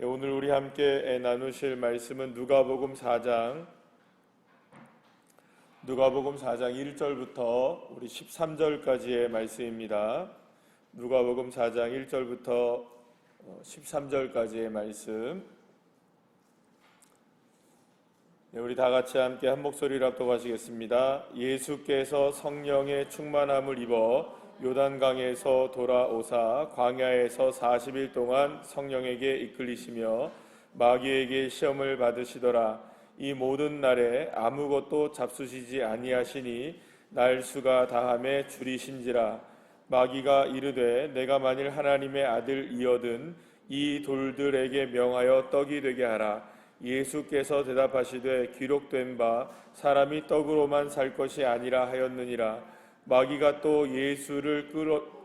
오늘 우리 함께 나누실 말씀은 누가복음 4장 1절부터 우리 13절까지의 말씀입니다. 누가복음 4장 1절부터 13절까지의 말씀. 우리 다 같이 함께 한 목소리로 합독하시겠습니다. 예수께서 성령의 충만함을 입어 요단강에서 돌아오사 광야에서 40일 동안 성령에게 이끌리시며 마귀에게 시험을 받으시더라. 이 모든 날에 아무것도 잡수시지 아니하시니 날수가 다함에 줄이신지라. 마귀가 이르되 내가 만일 하나님의 아들이거든 이 돌들에게 명하여 떡이 되게 하라. 예수께서 대답하시되 기록된 바 사람이 떡으로만 살 것이 아니라 하였느니라. 마귀가 또 예수를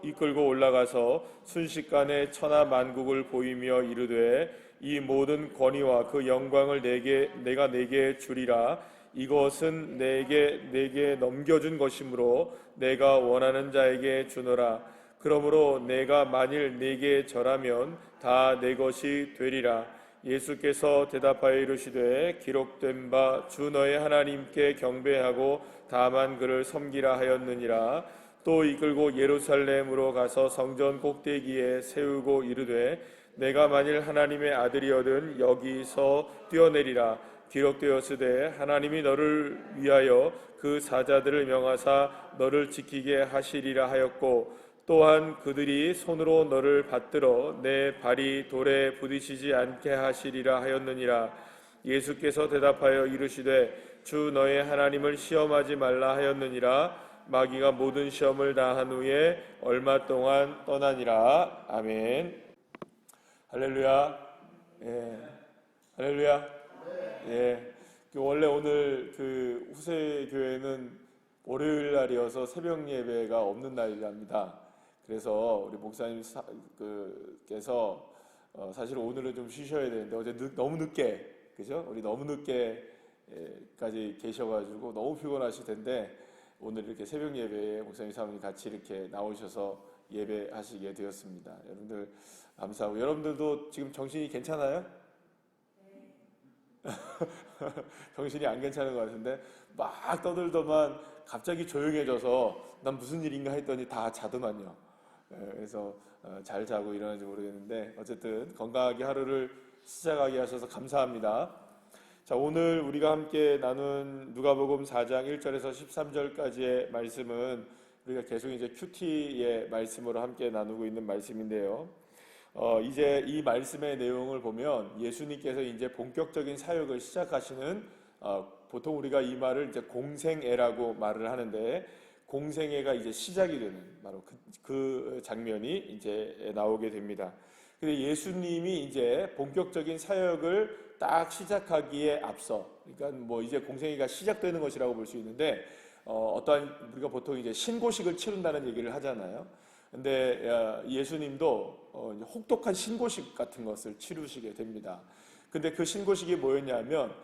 이끌고 올라가서 순식간에 천하 만국을 보이며 이르되 이 모든 권위와 그 영광을 내가 내게 주리라. 이것은 내게 넘겨준 것이므로 내가 원하는 자에게 주노라. 그러므로 내가 만일 내게 절하면 다 내 것이 되리라. 예수께서 대답하여 이르시되 기록된 바 주 너의 하나님께 경배하고 다만 그를 섬기라 하였느니라. 또 이끌고 예루살렘으로 가서 성전 꼭대기에 세우고 이르되 내가 만일 하나님의 아들이거든 여기서 뛰어내리라. 기록되었으되 하나님이 너를 위하여 그 사자들을 명하사 너를 지키게 하시리라 하였고 또한 그들이 손으로 너를 받들어 내 발이 돌에 부딪히지 않게 하시리라 하였느니라. 예수께서 대답하여 이르시되 주 너의 하나님을 시험하지 말라 하였느니라. 마귀가 모든 시험을 다한 후에 얼마 동안 떠나니라. 아멘. 할렐루야. 예. 할렐루야. 예. 원래 오늘 그 후세 교회는 월요일 날이어서 새벽 예배가 없는 날이랍니다. 그래서 우리 목사님께서 사실 오늘은 좀 쉬셔야 되는데 어제 너무 늦게, 그죠? 우리 너무 늦게까지 계셔가지고 너무 피곤하실 텐데 오늘 이렇게 새벽 예배에 목사님 사모님 같이 이렇게 나오셔서 예배하시게 되었습니다. 여러분들 감사하고 여러분들도 지금 정신이 괜찮아요? 정신이 안 괜찮은 것 같은데 막 떠들더만 갑자기 조용해져서 난 무슨 일인가 했더니 다 자더만요. 그래서 잘 자고 일어나는지 모르겠는데 어쨌든 건강하게 하루를 시작하게 하셔서 감사합니다. 자, 오늘 우리가 함께 나눈 누가복음 4장 1절에서 13절까지의 말씀은 우리가 계속 이제 큐티의 말씀으로 함께 나누고 있는 말씀인데요. 이제 이 말씀의 내용을 보면 예수님께서 이제 본격적인 사역을 시작하시는 보통 우리가 이 말을 이제 공생애라고 말을 하는데 공생애가 이제 시작이 되는 바로 그 장면이 이제 나오게 됩니다. 근데 예수님이 이제 본격적인 사역을 딱 시작하기에 앞서, 그러니까 뭐 이제 공생애가 시작되는 것이라고 볼 수 있는데 어떠한 우리가 보통 이제 신고식을 치른다는 얘기를 하잖아요. 근데 예수님도 혹독한 신고식 같은 것을 치르시게 됩니다. 근데 그 신고식이 뭐였냐면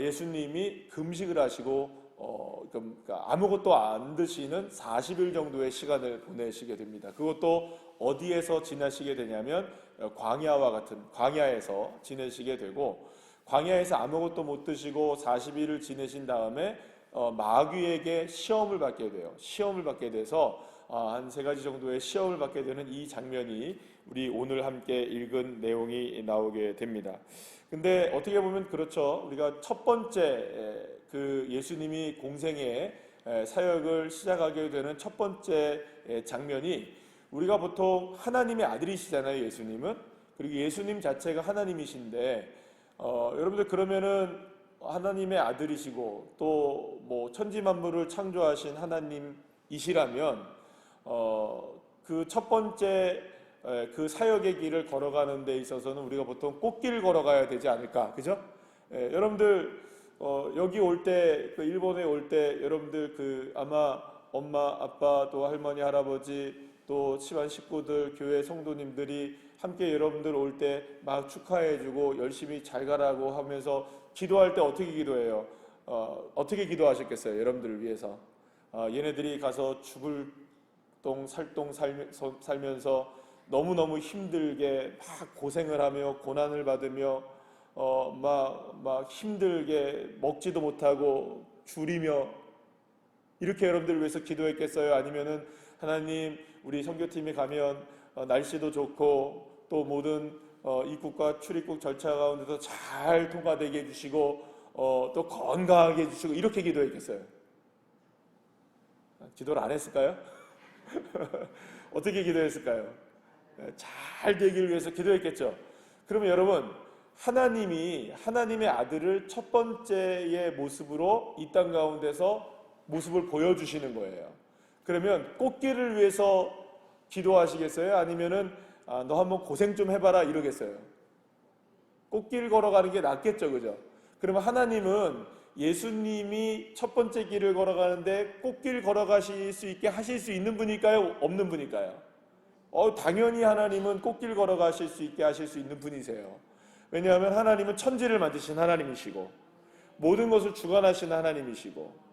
예수님이 금식을 하시고 그러니까 아무것도 안 드시는 40일 정도의 시간을 보내시게 됩니다. 그것도 어디에서 지내시게 되냐면 광야와 같은 광야에서 지내시게 되고 광야에서 아무것도 못 드시고 40일을 지내신 다음에 마귀에게 시험을 받게 돼요. 시험을 받게 돼서 한 3가지 정도의 시험을 받게 되는 이 장면이 우리 오늘 함께 읽은 내용이 나오게 됩니다. 근데 어떻게 보면 그렇죠. 우리가 첫 번째 그 예수님이 공생의 사역을 시작하게 되는 첫 번째 장면이 우리가 보통 하나님의 아들이시잖아요. 예수님은. 그리고 예수님 자체가 하나님이신데 여러분들 그러면은 하나님의 아들이시고 또 뭐 천지 만물을 창조하신 하나님이시라면 그 첫 번째 그 사역의 길을 걸어가는 데 있어서는 우리가 보통 꽃길을 걸어가야 되지 않을까, 그죠? 여러분들 여기 올 때, 그 일본에 올 때 여러분들 그 아마 엄마, 아빠, 또 할머니, 할아버지, 또 집안 식구들, 교회 성도님들이 함께 여러분들 올 때 막 축하해주고 열심히 잘 가라고 하면서 기도할 때 어떻게 기도해요? 어떻게 기도하셨겠어요? 여러분들을 위해서. 얘네들이 가서 죽을 살면서 너무너무 힘들게 막 고생을 하며 고난을 받으며 막 힘들게 먹지도 못하고 줄이며 이렇게 여러분들을 위해서 기도했겠어요? 아니면은 하나님 우리 선교팀에 가면 날씨도 좋고 또 모든 입국과 출입국 절차 가운데도 잘 통과되게 해주시고 또 건강하게 해주시고 이렇게 기도했겠어요? 기도를 안 했을까요? 어떻게 기도했을까요? 잘 되기를 위해서 기도했겠죠. 그러면 여러분, 하나님이 하나님의 아들을 첫 번째의 모습으로 이 땅 가운데서 모습을 보여주시는 거예요. 그러면 꽃길을 위해서 기도하시겠어요? 아니면은 너 한번 고생 좀 해봐라 이러겠어요? 꽃길 걸어가는 게 낫겠죠, 그죠? 그러면 하나님은 예수님이 첫 번째 길을 걸어가는데 꽃길 걸어가실 수 있게 하실 수 있는 분일까요? 없는 분일까요? 당연히 하나님은 꽃길 걸어가실 수 있게 하실 수 있는 분이세요. 왜냐하면 하나님은 천지를 만드신 하나님이시고 모든 것을 주관하신 하나님이시고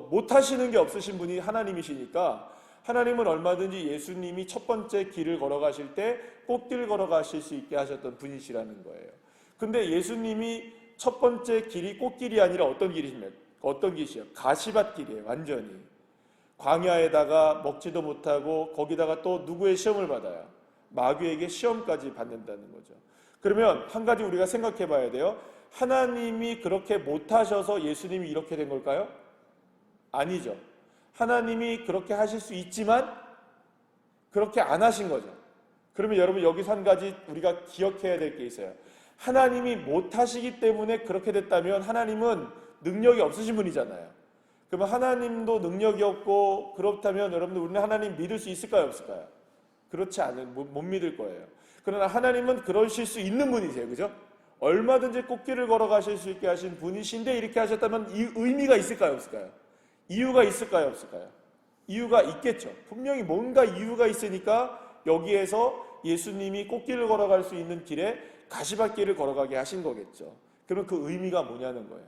못하시는 게 없으신 분이 하나님이시니까 하나님은 얼마든지 예수님이 첫 번째 길을 걸어가실 때 꽃길 걸어가실 수 있게 하셨던 분이시라는 거예요. 근데 예수님이 첫 번째 길이 꽃길이 아니라 어떤 길이십니까? 어떤 길이요? 가시밭길이에요. 완전히 광야에다가 먹지도 못하고 거기다가 또 누구의 시험을 받아요? 마귀에게 시험까지 받는다는 거죠. 그러면 한 가지 우리가 생각해 봐야 돼요. 하나님이 그렇게 못하셔서 예수님이 이렇게 된 걸까요? 아니죠. 하나님이 그렇게 하실 수 있지만 그렇게 안 하신 거죠. 그러면 여러분 여기서 한 가지 우리가 기억해야 될 게 있어요. 하나님이 못하시기 때문에 그렇게 됐다면 하나님은 능력이 없으신 분이잖아요. 그러면 하나님도 능력이 없고 그렇다면 여러분들 우리는 하나님 믿을 수 있을까요? 없을까요? 그렇지 않은 못 믿을 거예요. 그러나 하나님은 그러실 수 있는 분이세요. 그죠? 얼마든지 꽃길을 걸어가실 수 있게 하신 분이신데 이렇게 하셨다면 이 의미가 있을까요? 없을까요? 이유가 있을까요? 없을까요? 이유가 있겠죠. 분명히 뭔가 이유가 있으니까 여기에서 예수님이 꽃길을 걸어갈 수 있는 길에 가시밭길을 걸어가게 하신 거겠죠. 그럼 그 의미가 뭐냐는 거예요.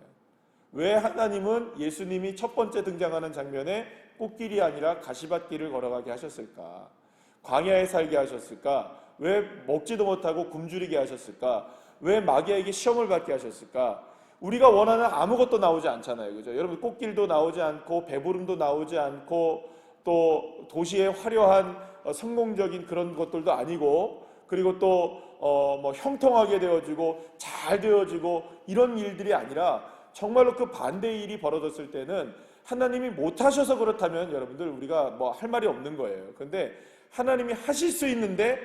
왜 하나님은 예수님이 첫 번째 등장하는 장면에 꽃길이 아니라 가시밭길을 걸어가게 하셨을까? 광야에 살게 하셨을까? 왜 먹지도 못하고 굶주리게 하셨을까? 왜 마귀에게 시험을 받게 하셨을까? 우리가 원하는 아무것도 나오지 않잖아요. 그죠? 여러분 꽃길도 나오지 않고 배부름도 나오지 않고 또 도시의 화려한 성공적인 그런 것들도 아니고 그리고 또 형통하게 되어지고 잘 되어지고 이런 일들이 아니라 정말로 그 반대의 일이 벌어졌을 때는 하나님이 못하셔서 그렇다면 여러분들 우리가 뭐 할 말이 없는 거예요. 그런데 하나님이 하실 수 있는데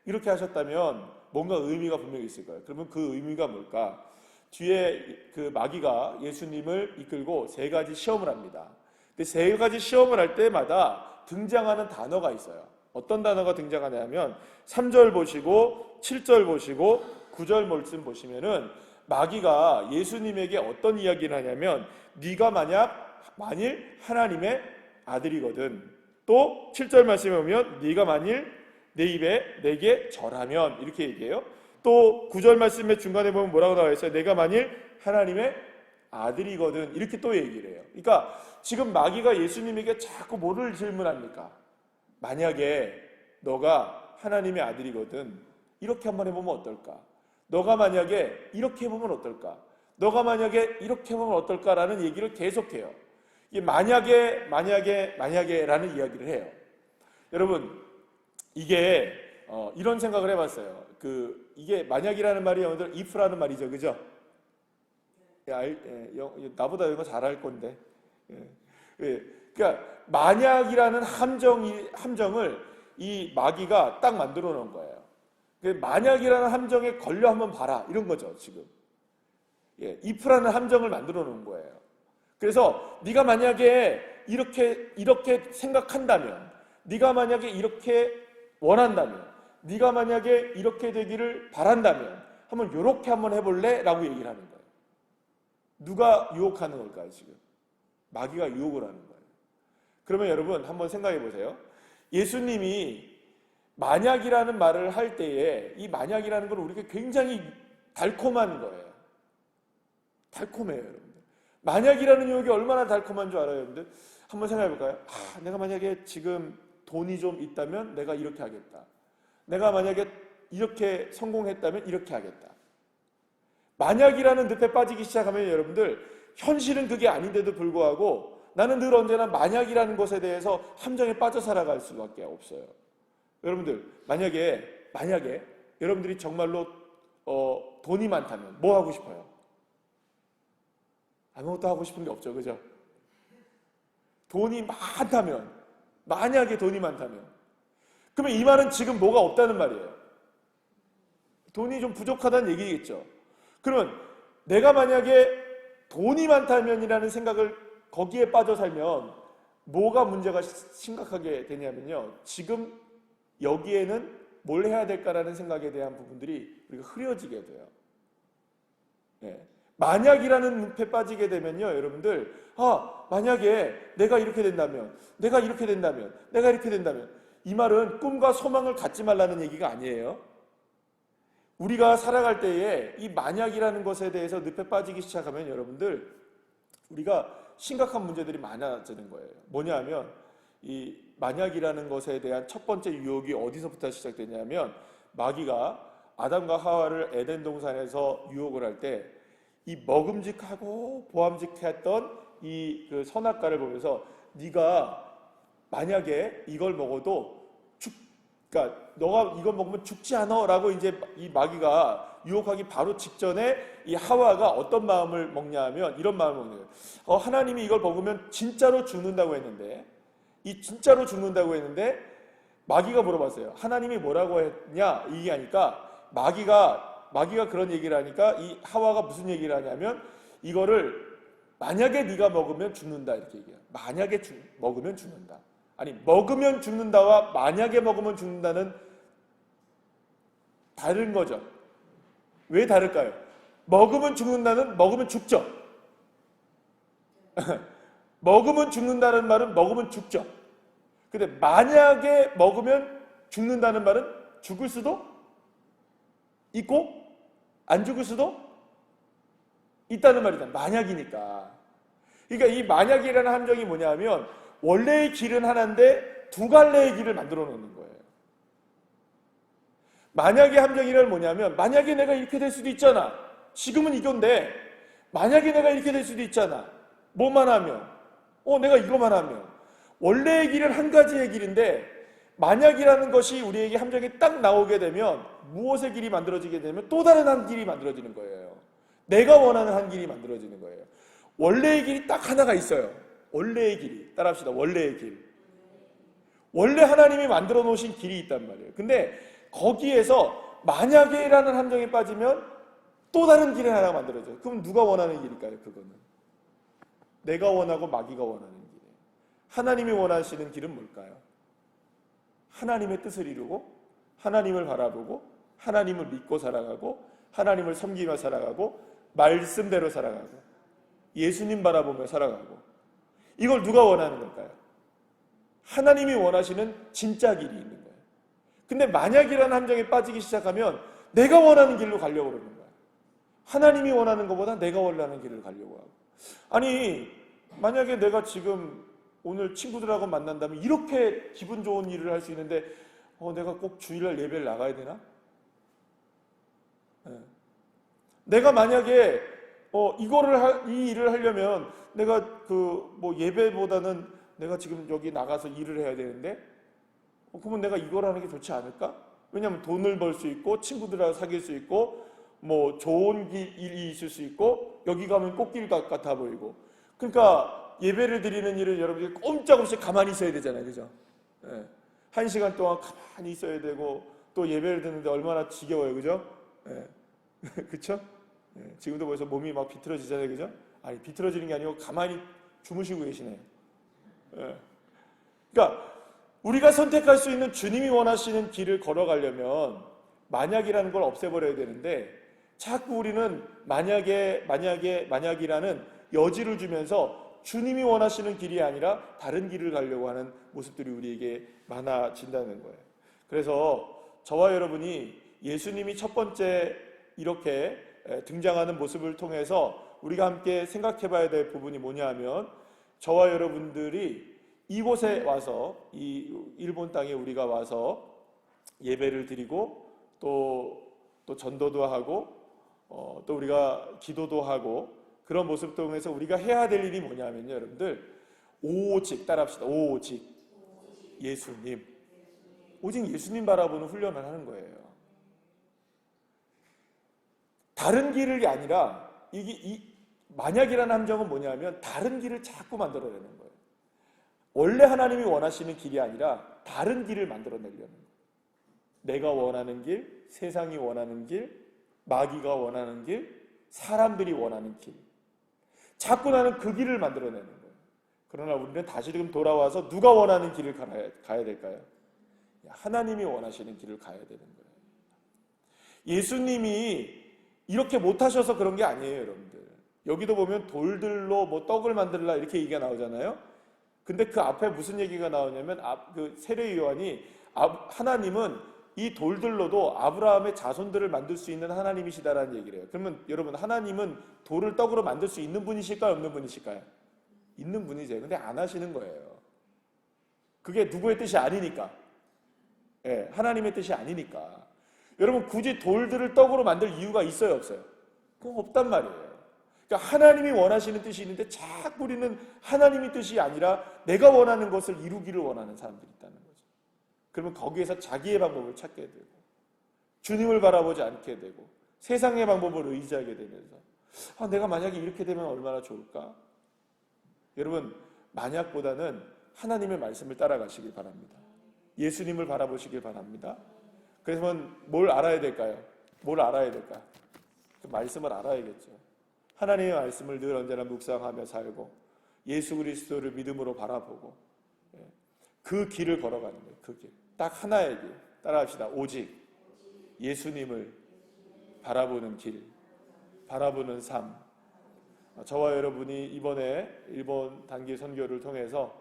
이렇게 하셨다면 뭔가 의미가 분명히 있을 거예요. 그러면 그 의미가 뭘까? 뒤에 그 마귀가 예수님을 이끌고 세 가지 시험을 합니다. 근데 세 가지 시험을 할 때마다 등장하는 단어가 있어요. 어떤 단어가 등장하냐면 3절 보시고 7절 보시고 9절 말씀 보시면은 마귀가 예수님에게 어떤 이야기를 하냐면 네가 만일 하나님의 아들이거든 또 7절 말씀에 보면 네가 만일 내 입에 내게 절하면 이렇게 얘기해요. 또 9절 말씀의 중간에 보면 뭐라고 나와 있어요? 내가 만일 하나님의 아들이거든 이렇게 또 얘기를 해요. 그러니까 지금 마귀가 예수님에게 자꾸 뭐를 질문합니까? 만약에 너가 하나님의 아들이거든 이렇게 한번 해보면 어떨까? 너가 만약에 이렇게 해보면 어떨까? 너가 만약에 이렇게 해보면 어떨까라는 얘기를 계속해요. 이게 만약에라는 이야기를 해요. 여러분 이게 이런 생각을 해봤어요. 이게 만약이라는 말이 여러분들 if라는 말이죠, 그죠? 나보다 이거 잘할 건데. 그러니까 만약이라는 함정을 이 마귀가 딱 만들어 놓은 거예요. 만약이라는 함정에 걸려 한번 봐라 이런 거죠 지금. if라는 함정을 만들어 놓은 거예요. 그래서 네가 만약에 이렇게 생각한다면, 네가 만약에 이렇게 원한다면, 네가 만약에 이렇게 되기를 바란다면 한번 이렇게 한번 해볼래? 라고 얘기를 하는 거예요. 누가 유혹하는 걸까요 지금? 마귀가 유혹을 하는 거예요. 그러면 여러분 한번 생각해 보세요. 예수님이 만약이라는 말을 할 때에 이 만약이라는 건 우리가 굉장히 달콤한 거예요. 달콤해요 여러분들. 만약이라는 유혹이 얼마나 달콤한 줄 알아요 여러분들? 한번 생각해 볼까요? 내가 만약에 지금 돈이 좀 있다면 내가 이렇게 하겠다. 내가 만약에 이렇게 성공했다면 이렇게 하겠다. 만약이라는 늪에 빠지기 시작하면 여러분들 현실은 그게 아닌데도 불구하고 나는 늘 언제나 만약이라는 것에 대해서 함정에 빠져 살아갈 수밖에 없어요. 여러분들 만약에 여러분들이 정말로 돈이 많다면 뭐 하고 싶어요? 아무것도 하고 싶은 게 없죠. 그죠? 돈이 많다면, 만약에 돈이 많다면, 그러면 이 말은 지금 뭐가 없다는 말이에요. 돈이 좀 부족하다는 얘기겠죠. 그러면 내가 만약에 돈이 많다면이라는 생각을 거기에 빠져 살면 뭐가 문제가 심각하게 되냐면요. 지금 여기에는 뭘 해야 될까라는 생각에 대한 부분들이 우리가 흐려지게 돼요. 네. 만약이라는 늪에 빠지게 되면요, 여러분들, 만약에 내가 이렇게 된다면, 내가 이렇게 된다면, 내가 이렇게 된다면, 이 말은 꿈과 소망을 갖지 말라는 얘기가 아니에요. 우리가 살아갈 때에 이 만약이라는 것에 대해서 늪에 빠지기 시작하면 여러분들, 우리가 심각한 문제들이 많아지는 거예요. 뭐냐 하면, 이 만약이라는 것에 대한 첫 번째 유혹이 어디서부터 시작되냐면, 마귀가 아담과 하와를 에덴 동산에서 유혹을 할 때, 이 먹음직하고 보암직했던 이 그 선악과를 보면서 네가 만약에 이걸 먹어도 그러니까 너가 이걸 먹으면 죽지 않아라고 이제 이 마귀가 유혹하기 바로 직전에 이 하와가 어떤 마음을 먹냐 하면 이런 마음을 먹는 거예요. 하나님이 이걸 먹으면 진짜로 죽는다고 했는데 진짜로 죽는다고 했는데 마귀가 물어봤어요. 하나님이 뭐라고 했냐? 이게 하니까 마귀가 그런 얘기를 하니까 이 하와가 무슨 얘기를 하냐면 이거를 만약에 네가 먹으면 죽는다 이렇게 얘기해요. 만약에 먹으면 죽는다. 아니 먹으면 죽는다와 만약에 먹으면 죽는다는 다른 거죠. 왜 다를까요? 먹으면 죽는다는 먹으면 죽죠. 먹으면 죽는다는 말은 먹으면 죽죠. 근데 만약에 먹으면 죽는다는 말은 죽을 수도 있고 안 죽을 수도 있다는 말이다. 만약이니까. 그러니까 이 만약이라는 함정이 뭐냐면 원래의 길은 하나인데 두 갈래의 길을 만들어 놓는 거예요. 만약의 함정이란 뭐냐면 만약에 내가 이렇게 될 수도 있잖아. 지금은 이건데 만약에 내가 이렇게 될 수도 있잖아. 뭐만 하면 내가 이거만 하면 원래의 길은 한 가지의 길인데 만약이라는 것이 우리에게 함정이 딱 나오게 되면 무엇의 길이 만들어지게 되면 또 다른 한 길이 만들어지는 거예요. 내가 원하는 한 길이 만들어지는 거예요. 원래의 길이 딱 하나가 있어요. 원래의 길이. 따라합시다. 원래의 길. 원래 하나님이 만들어 놓으신 길이 있단 말이에요. 근데 거기에서 만약에라는 함정에 빠지면 또 다른 길이 하나가 만들어져요. 그럼 누가 원하는 길일까요? 그거는. 내가 원하고 마귀가 원하는 길이에요. 하나님이 원하시는 길은 뭘까요? 하나님의 뜻을 이루고 하나님을 바라보고 하나님을 믿고 살아가고 하나님을 섬기며 살아가고 말씀대로 살아가고 예수님 바라보며 살아가고 이걸 누가 원하는 걸까요? 하나님이 원하시는 진짜 길이 있는 거예요. 근데 만약이라는 함정에 빠지기 시작하면 내가 원하는 길로 가려고 그러는 거예요. 하나님이 원하는 것보다 내가 원하는 길을 가려고 하고 아니 만약에 내가 지금 오늘 친구들하고 만난다면 이렇게 기분 좋은 일을 할 수 있는데 내가 꼭 주일날 예배를 나가야 되나? 네. 내가 만약에 이 일을 하려면 내가 예배보다는 내가 지금 여기 나가서 일을 해야 되는데 그러면 내가 이걸 하는 게 좋지 않을까? 왜냐하면 돈을 벌 수 있고 친구들하고 사귈 수 있고 뭐 좋은 일이 있을 수 있고 여기 가면 꽃길 같아 보이고 그러니까 예배를 드리는 일을 여러분들이 꼼짝없이 가만히 있어야 되잖아요. 그죠? 네. 1시간 동안 가만히 있어야 되고 또 예배를 듣는데 얼마나 지겨워요. 그죠? 네. 그쵸? 네. 지금도 벌써 몸이 막 비틀어지잖아요. 그죠? 아니 비틀어지는 게 아니고 가만히 주무시고 계시네요. 네. 그러니까 우리가 선택할 수 있는 주님이 원하시는 길을 걸어가려면 만약이라는 걸 없애버려야 되는데 자꾸 우리는 만약이라는 여지를 주면서 주님이 원하시는 길이 아니라 다른 길을 가려고 하는 모습들이 우리에게 많아진다는 거예요. 그래서 저와 여러분이 예수님이 첫 번째 이렇게 등장하는 모습을 통해서 우리가 함께 생각해 봐야 될 부분이 뭐냐 하면 저와 여러분들이 이곳에 와서 이 일본 땅에 우리가 와서 예배를 드리고 또 전도도 하고 또 우리가 기도도 하고 그런 모습 통해서 우리가 해야 될 일이 뭐냐면요, 여러분들 오직 따라합시다. 오직 예수님, 오직 예수님 바라보는 훈련을 하는 거예요. 다른 길이 아니라 만약이라는 함정은 뭐냐면 다른 길을 자꾸 만들어내는 거예요. 원래 하나님이 원하시는 길이 아니라 다른 길을 만들어내려는 거예요. 내가 원하는 길, 세상이 원하는 길, 마귀가 원하는 길, 사람들이 원하는 길. 자꾸 나는 그 길을 만들어내는 거예요. 그러나 우리는 다시 지금 돌아와서 누가 원하는 길을 가야 될까요? 하나님이 원하시는 길을 가야 되는 거예요. 예수님이 이렇게 못하셔서 그런 게 아니에요, 여러분들. 여기도 보면 돌들로 뭐 떡을 만들라 이렇게 얘기가 나오잖아요. 근데 그 앞에 무슨 얘기가 나오냐면 그 세례 요한이 하나님은 이 돌들로도 아브라함의 자손들을 만들 수 있는 하나님이시다라는 얘기를 해요. 그러면 여러분, 하나님은 돌을 떡으로 만들 수 있는 분이실까요? 없는 분이실까요? 있는 분이세요. 근데 안 하시는 거예요. 그게 누구의 뜻이 아니니까. 예, 하나님의 뜻이 아니니까. 여러분, 굳이 돌들을 떡으로 만들 이유가 있어요, 없어요? 그건 없단 말이에요. 그러니까 하나님이 원하시는 뜻이 있는데 자꾸 우리는 하나님의 뜻이 아니라 내가 원하는 것을 이루기를 원하는 사람들이 있다는 거죠. 그러면 거기에서 자기의 방법을 찾게 되고 주님을 바라보지 않게 되고 세상의 방법을 의지하게 되면서 내가 만약에 이렇게 되면 얼마나 좋을까? 여러분, 만약보다는 하나님의 말씀을 따라가시길 바랍니다. 예수님을 바라보시길 바랍니다. 그래서 뭘 알아야 될까요? 뭘 알아야 될까? 그 말씀을 알아야겠죠. 하나님의 말씀을 늘 언제나 묵상하며 살고 예수 그리스도를 믿음으로 바라보고 그 길을 걸어가는 거예요. 그 길. 딱 하나의 길. 따라합시다. 오직 예수님을 바라보는 길, 바라보는 삶. 저와 여러분이 이번에 일본 단기 선교를 통해서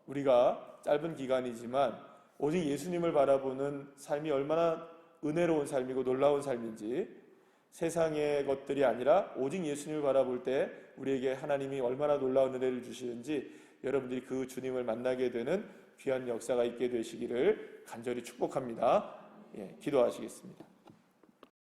우리가 짧은 기간이지만 오직 예수님을 바라보는 삶이 얼마나 은혜로운 삶이고 놀라운 삶인지, 세상의 것들이 아니라 오직 예수님을 바라볼 때 우리에게 하나님이 얼마나 놀라운 은혜를 주시는지 여러분들이 그 주님을 만나게 되는 귀한 역사가 있게 되시기를 간절히 축복합니다. 기도하시겠습니다.